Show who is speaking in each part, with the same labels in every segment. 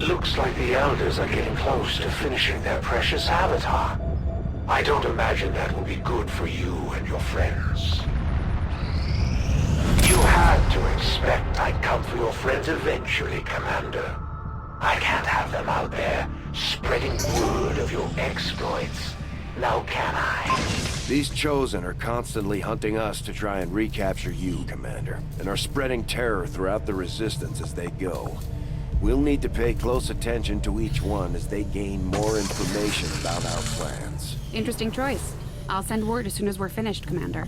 Speaker 1: Looks like the Elders are getting close to finishing their precious avatar. I don't imagine that will be good for you and your friends. You had to expect I'd come for your friends eventually, Commander. I can't have them out there spreading word of your exploits. Now can I?
Speaker 2: These Chosen are constantly hunting us to try and recapture you, Commander, and are spreading terror throughout the Resistance as they go. We'll need to pay close attention to each one as they gain more information about our plans.
Speaker 3: Interesting choice. I'll send word as soon as we're finished, Commander.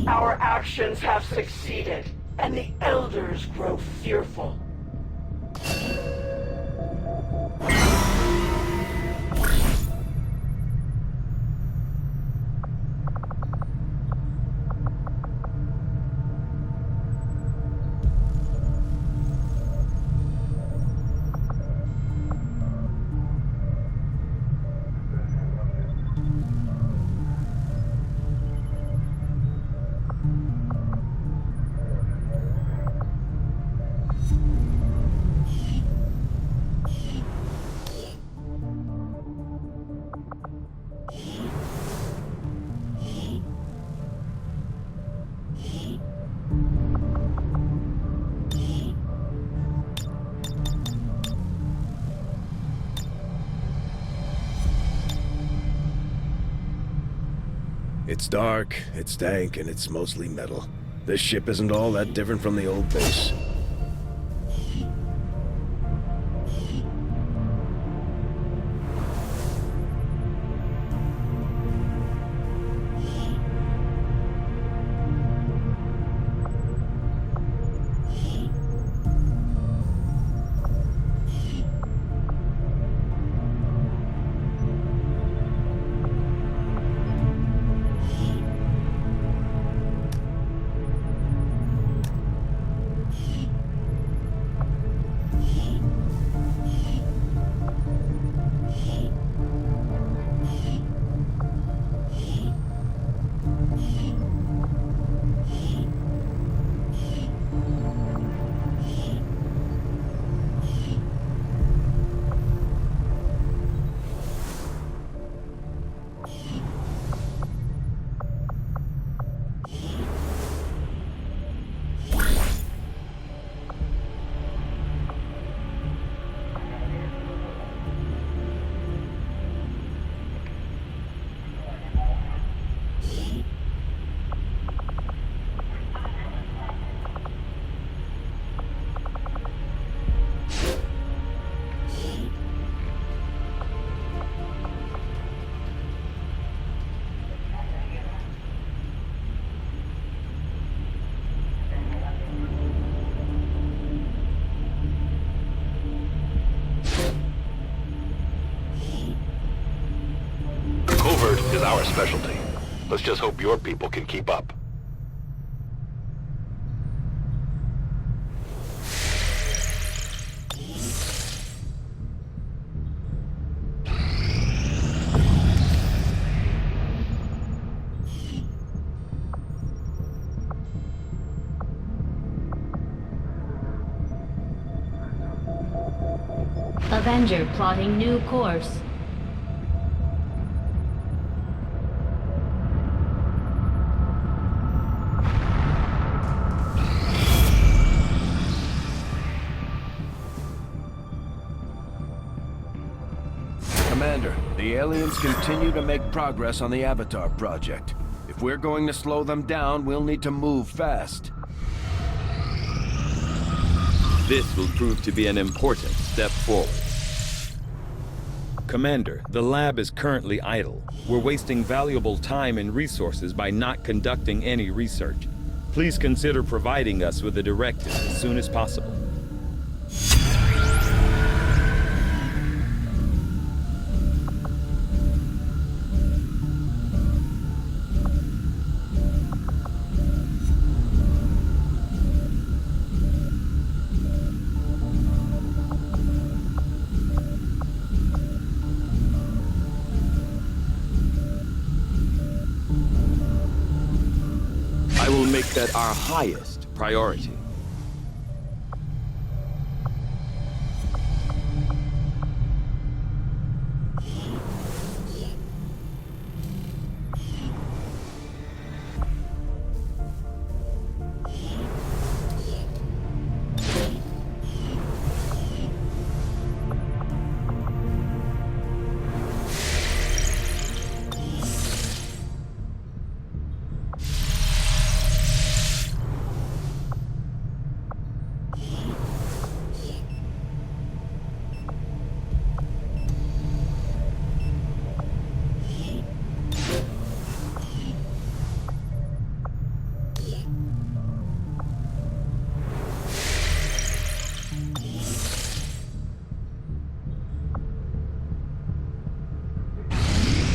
Speaker 4: Our actions have succeeded, and the Elders grow fearful.
Speaker 2: It's dark, it's dank, and it's mostly metal. This ship isn't all that different from the old base.
Speaker 5: Covert is our specialty. Let's just hope your people can keep up.
Speaker 6: Avenger plotting new course.
Speaker 2: Commander, the aliens continue to make progress on the Avatar project. If we're going to slow them down, we'll need to move fast.
Speaker 7: This will prove to be an important step forward. Commander, the lab is currently idle. We're wasting valuable time and resources by not conducting any research. Please consider providing us with a directive as soon as possible. I will make that our highest priority.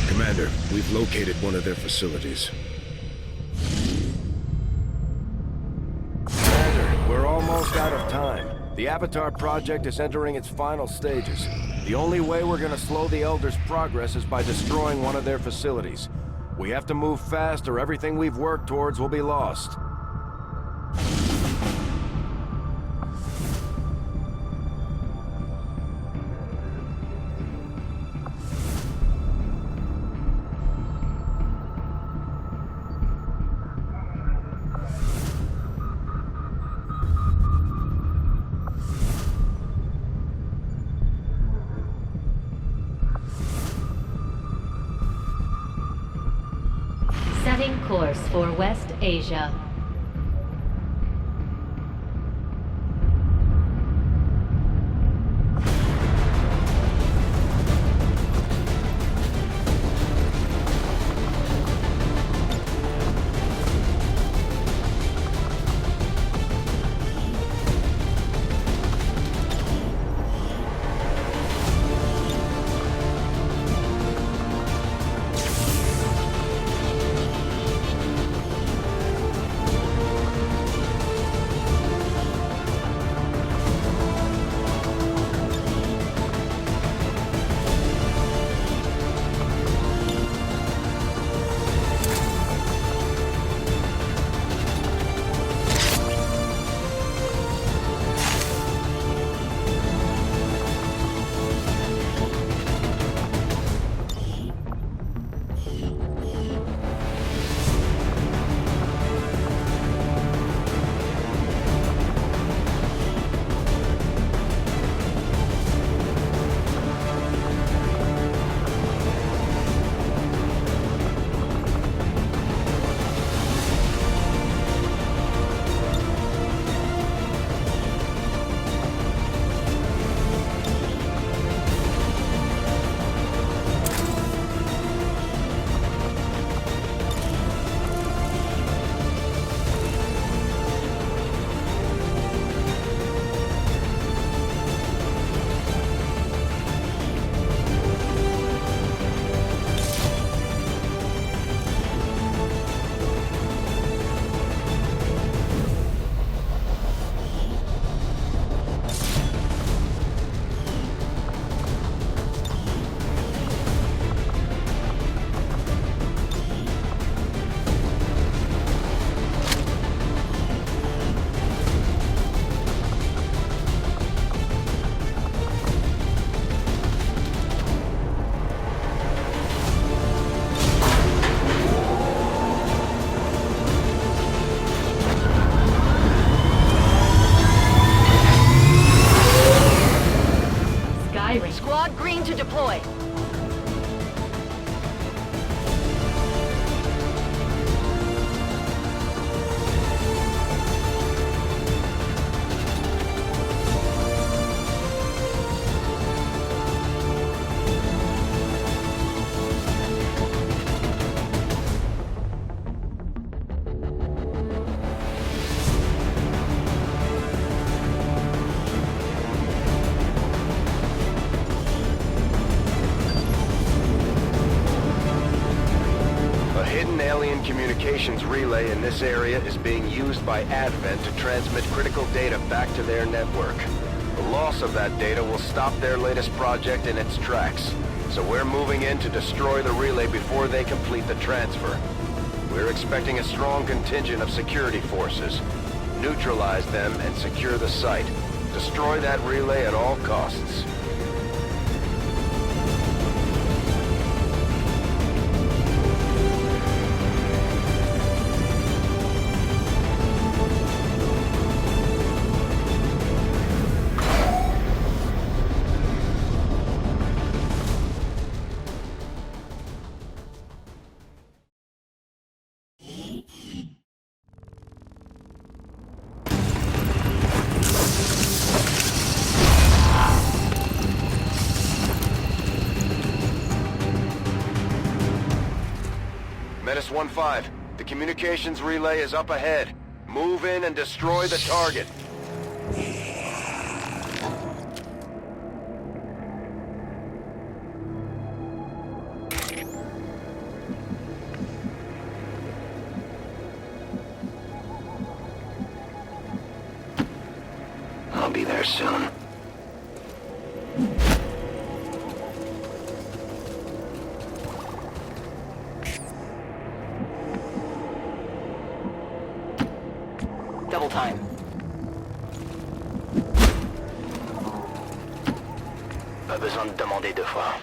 Speaker 2: Commander, we've located one of their facilities. Commander, we're almost out of time. The Avatar project is entering its final stages. The only way we're gonna slow the Elders' progress is by destroying one of their facilities. We have to move fast or everything we've worked towards will be lost.
Speaker 6: Setting course for West Asia.
Speaker 2: main communications relay in this area is being used by Advent to transmit critical data back to their network. The loss of that data will stop their latest project in its tracks. So we're moving in to destroy the relay before they complete the transfer. We're expecting a strong contingent of security forces. Neutralize them and secure the site. Destroy that relay at all costs. Menace 1-5, the communications relay is up ahead. Move in and destroy the target.
Speaker 1: I'll be there soon.
Speaker 4: Double time.
Speaker 1: Pas besoin de demander deux fois.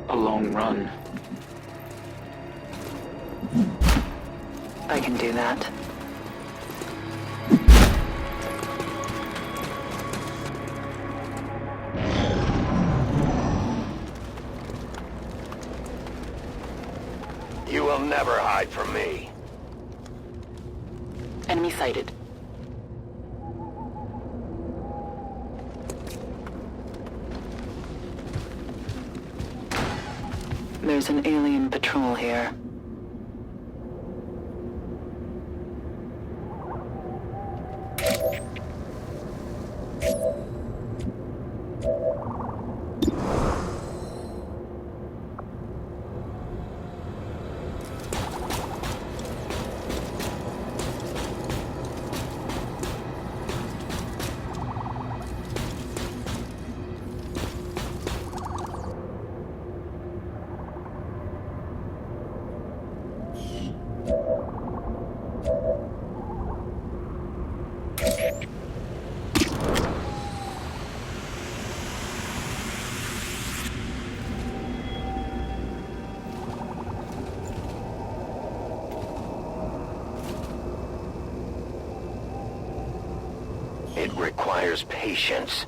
Speaker 4: A long run.
Speaker 8: I can do that.
Speaker 1: You will never hide from me.
Speaker 8: Enemy sighted. There's an alien patrol here.
Speaker 1: It requires patience.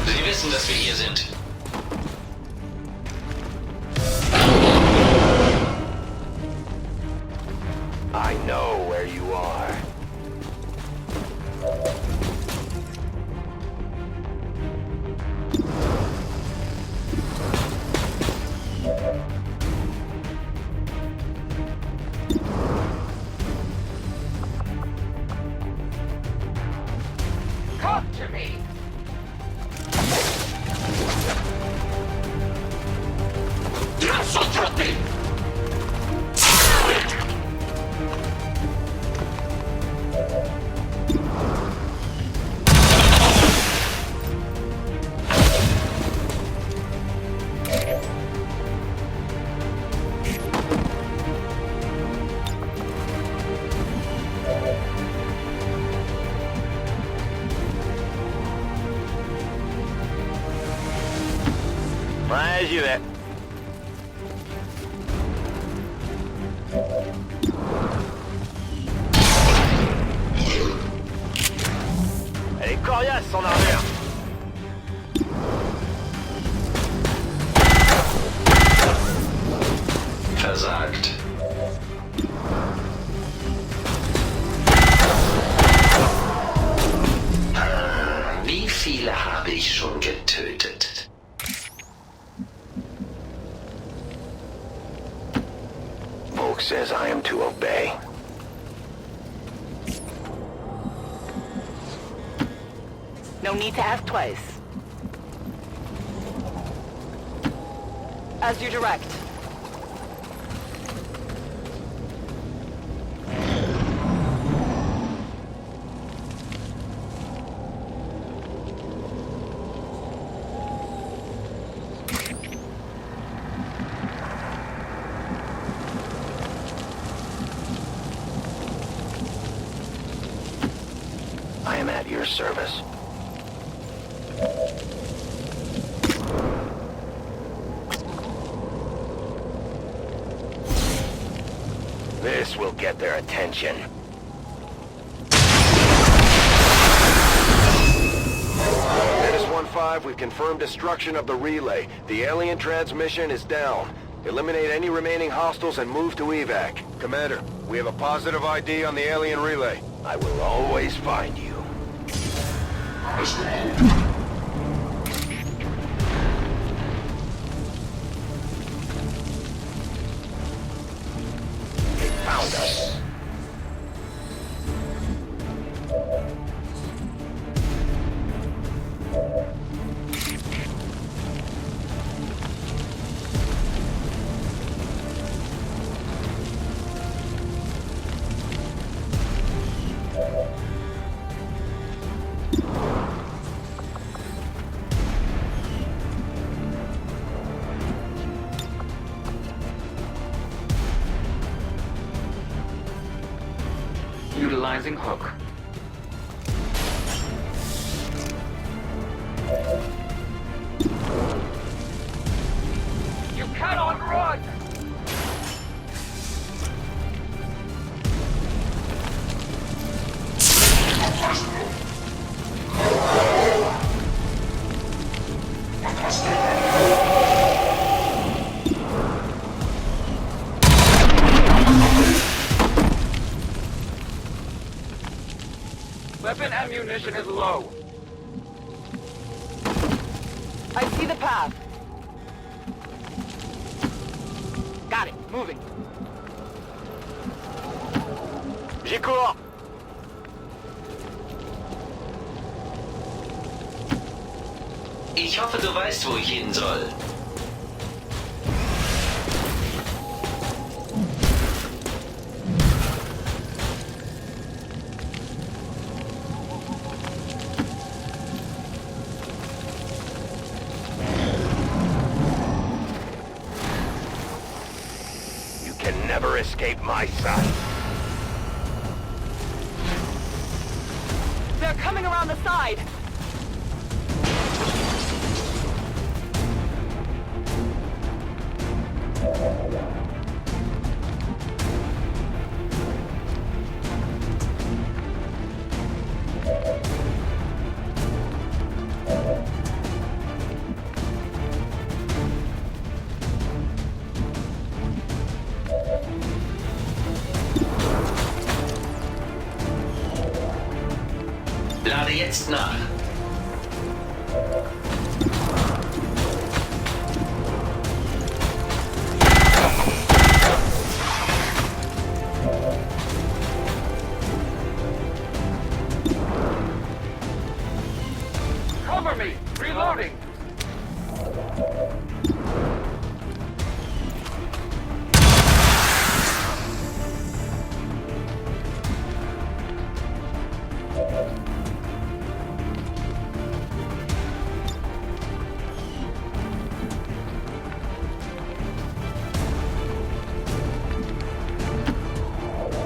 Speaker 9: Sie wissen, dass wir hier sind.
Speaker 1: I know where you are.
Speaker 4: Come to me!
Speaker 1: Right, you there.
Speaker 9: versagt. Wie viele habe ich schon getötet?
Speaker 1: Volk says I am to obey.
Speaker 4: No need to ask twice. As you direct.
Speaker 1: I am at your service. This will get their attention.
Speaker 2: Menace 1-5, we've confirmed destruction of the relay. The alien transmission is down. Eliminate any remaining hostiles and move to evac. Commander, we have a positive ID on the alien relay.
Speaker 1: I will always find you. They found us.
Speaker 9: Utilizing hook.
Speaker 4: You cannot run!
Speaker 9: Weapon ammunition is low.
Speaker 4: I see the path. Got it. Moving.
Speaker 1: J'y cours!
Speaker 9: Ich hoffe, du weißt, wo ich hin soll.
Speaker 1: You can never escape my sight.
Speaker 4: They're coming around the side.
Speaker 9: Lade jetzt nach.
Speaker 4: Cover me! Reloading!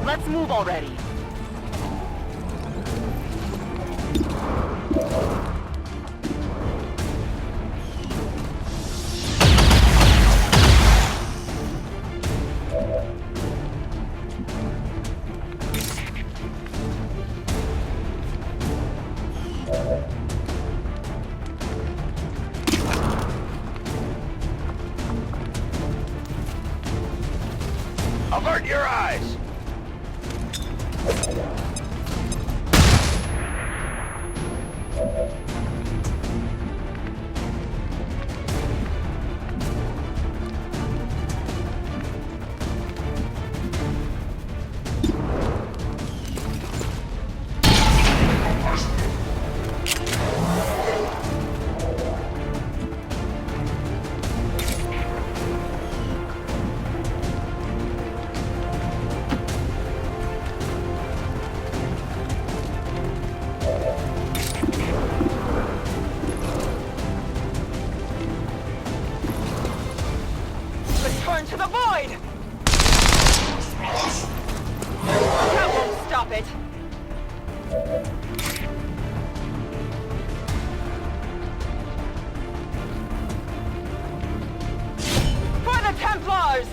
Speaker 4: Let's move already.
Speaker 2: Avert your eyes!
Speaker 4: Return to the void! That won't stop it! For the Templars!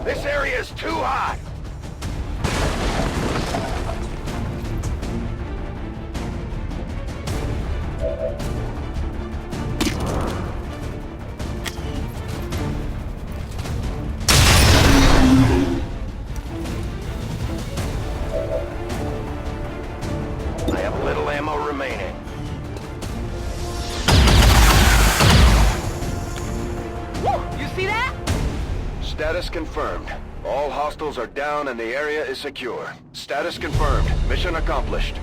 Speaker 2: This area is too hot! I have little ammo remaining.
Speaker 4: Woo! You see that?
Speaker 2: Status confirmed. All hostiles are down and the area is secure. Status confirmed. Mission accomplished.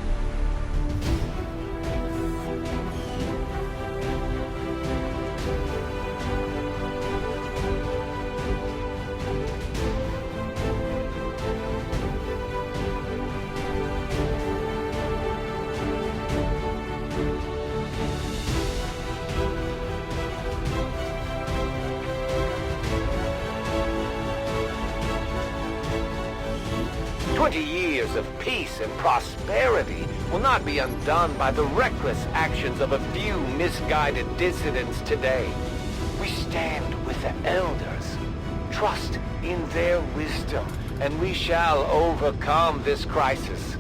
Speaker 1: Years of peace and prosperity will not be undone by the reckless actions of a few misguided dissidents today. We stand with the elders. Trust in their wisdom, and we shall overcome this crisis.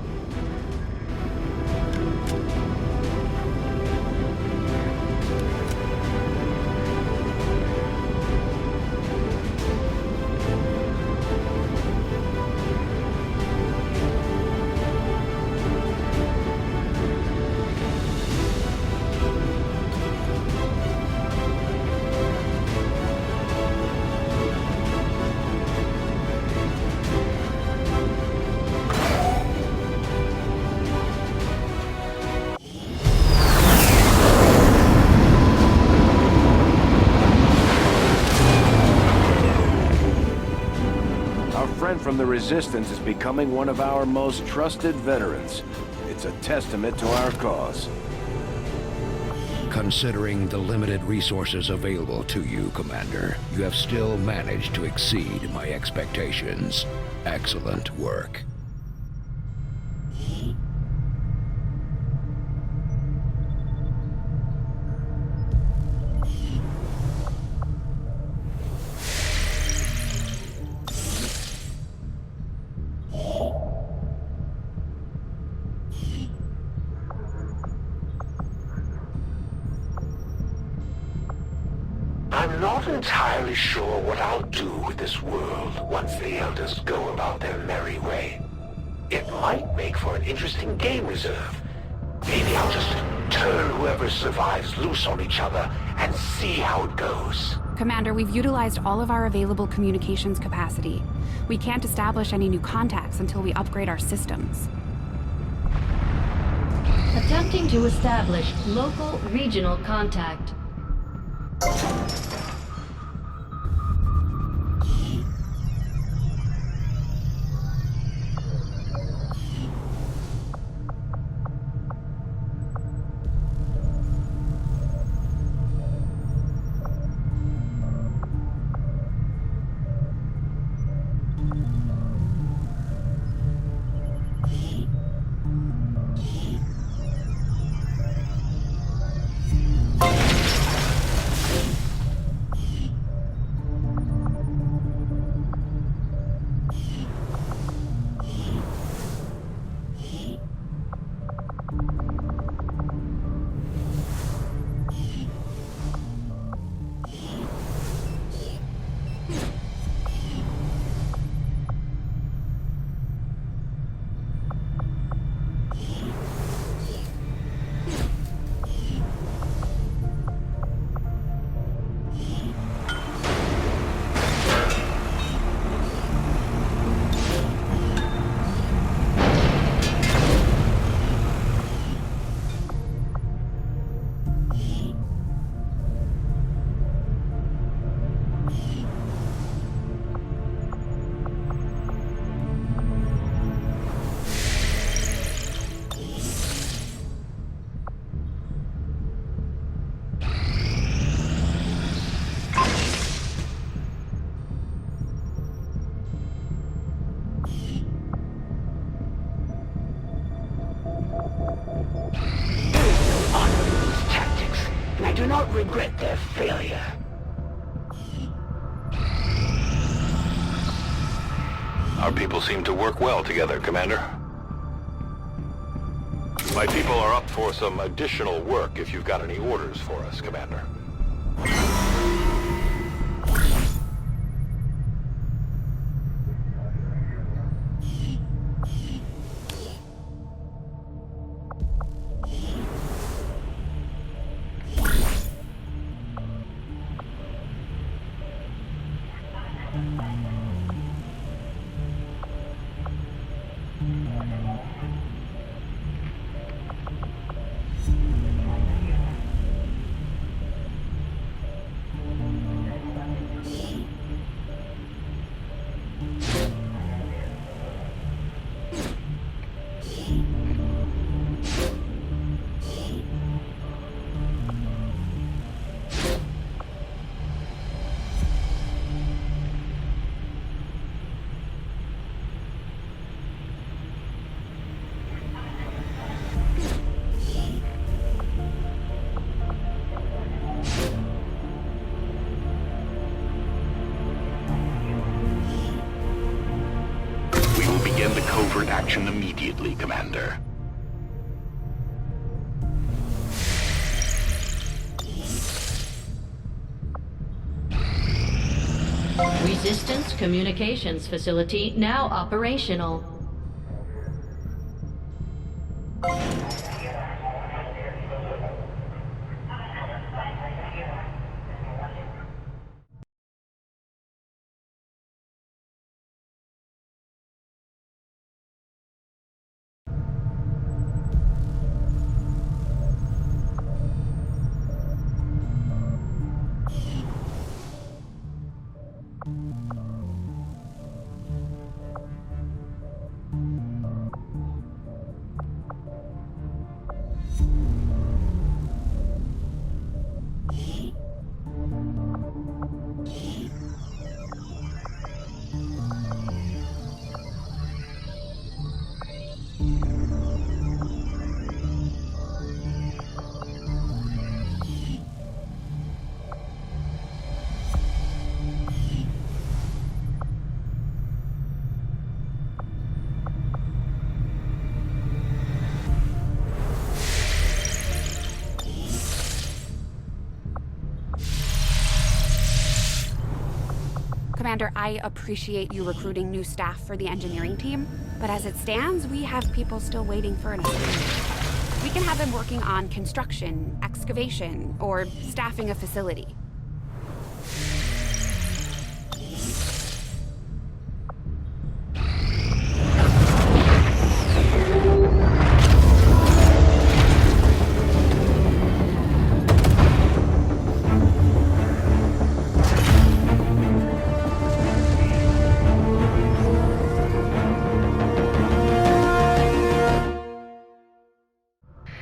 Speaker 2: From the Resistance is becoming one of our most trusted veterans. It's a testament to our cause.
Speaker 10: Considering the limited resources available to you, Commander, you have still managed to exceed my expectations. Excellent work.
Speaker 1: I'm not entirely sure what I'll do with this world once the Elders go about their merry way. It might make for an interesting game reserve. Maybe I'll just turn whoever survives loose on each other and see how it goes.
Speaker 3: Commander, we've utilized all of our available communications capacity. We can't establish any new contacts until we upgrade our systems.
Speaker 6: Attempting to establish local regional contact.
Speaker 4: There is no honor in these tactics, and I do not regret their failure.
Speaker 5: Our people seem to work well together, Commander. My people are up for some additional work if you've got any orders for us, Commander. Begin the covert action immediately, Commander.
Speaker 6: Resistance Communications Facility now operational.
Speaker 3: Commander, I appreciate you recruiting new staff for the engineering team, but as it stands, we have people still waiting for an assignment. We can have them working on construction, excavation, or staffing a facility.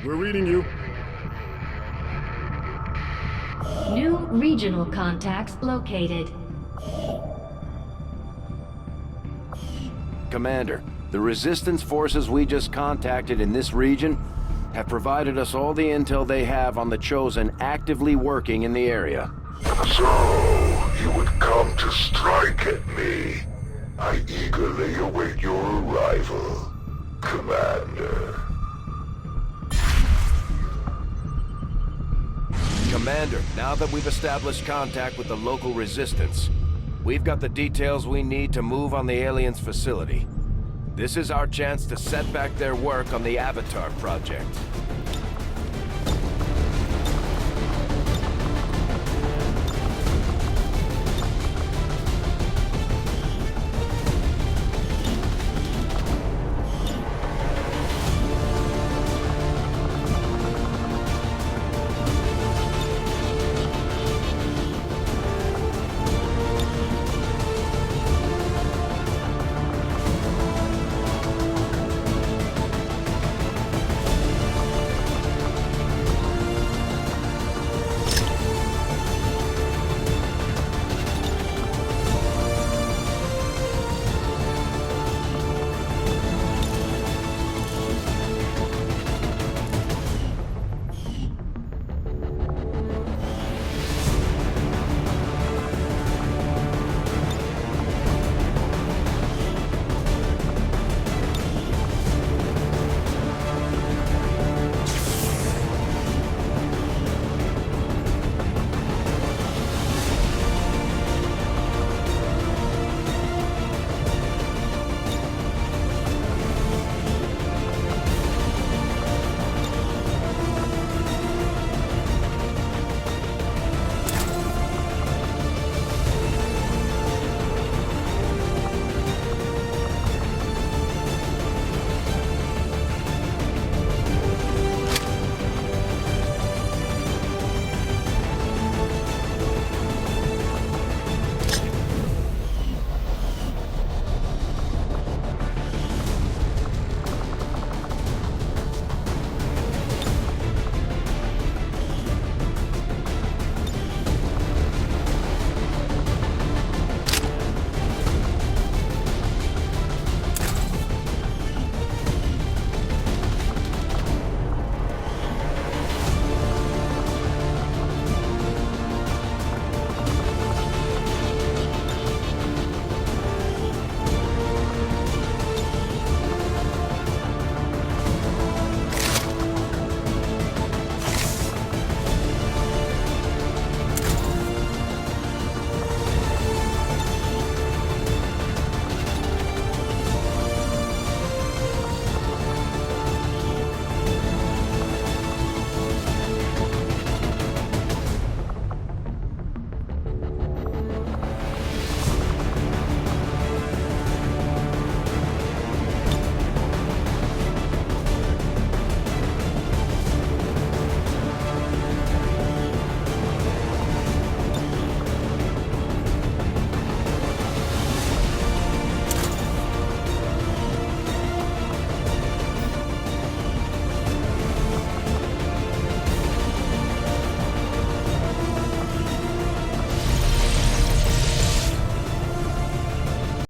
Speaker 11: We're reading you.
Speaker 6: New regional contacts located.
Speaker 2: Commander, the Resistance forces we just contacted in this region have provided us all the intel they have on the Chosen actively working in the area.
Speaker 12: So, you would come to strike at me. I eagerly await your arrival, Commander.
Speaker 2: Commander, now that we've established contact with the local Resistance, we've got the details we need to move on the aliens' facility. This is our chance to set back their work on the Avatar project.